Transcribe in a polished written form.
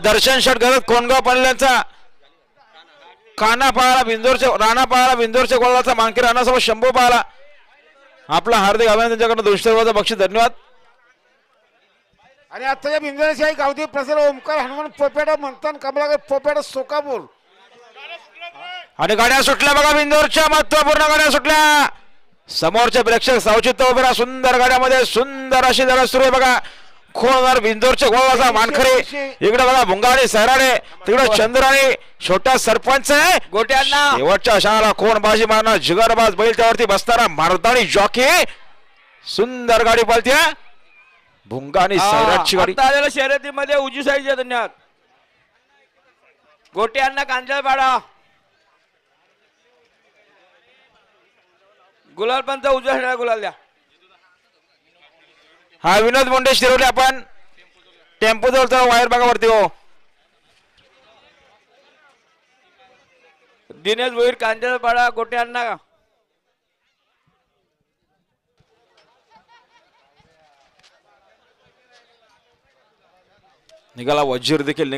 दर्शन षटगरज कोणगाव पाल्याचा काना पाळा बिंदोरचे राणा पाळा बिंदोरच्या गोळाचा मांकी राणासोबत शंभू पाळा आपला हार्दिक अभिनंदन त्यांच्याकडून 200 रुपयाचं बक्षीस धन्यवाद. आणि आताच्या बिंदोरशाही गावठी प्रसन्न ओमकार हनुमान पोपेडा म्हणतात कमलाकर पोपेडा सोकापूर आणि गाड्या सुटल्या बघा बिंदोरच्या महत्वपूर्ण गाड्या सुटल्या. समोरचे प्रेक्षक सावचित्त उभे राहा. सुंदर गाड्यामध्ये सुंदर अशी लढत सुरू आहे बघा. खोळदार बिंदोरचे गोळाचा मानखरे इकडे बघा भुंगाडे सैराडे तिकडे चंद्राने छोटा सरपंच आहे गोट्यांना शेवटच्या क्षणाला कोण बाजी मारणार जिगरबाज बैल त्यावरती बसताना मारदाणी जॉकी सुंदर गाडी पळते भुंगाने सैराटची गाडी. आता आलेल्या शर्यतीमध्ये उजवी साईडच्या धन्यवाद. गोट्यांना कांजळपाडा गुलाल पंच उजव्या साईडला गुलाल द्या. हा विनोद मुंडे शिरवले आपण टेम्पो जवळचा वायर बघा वरती हो. दिनेश भोईर कांजळपाडा गोट्यांना निघाला वजीर देखील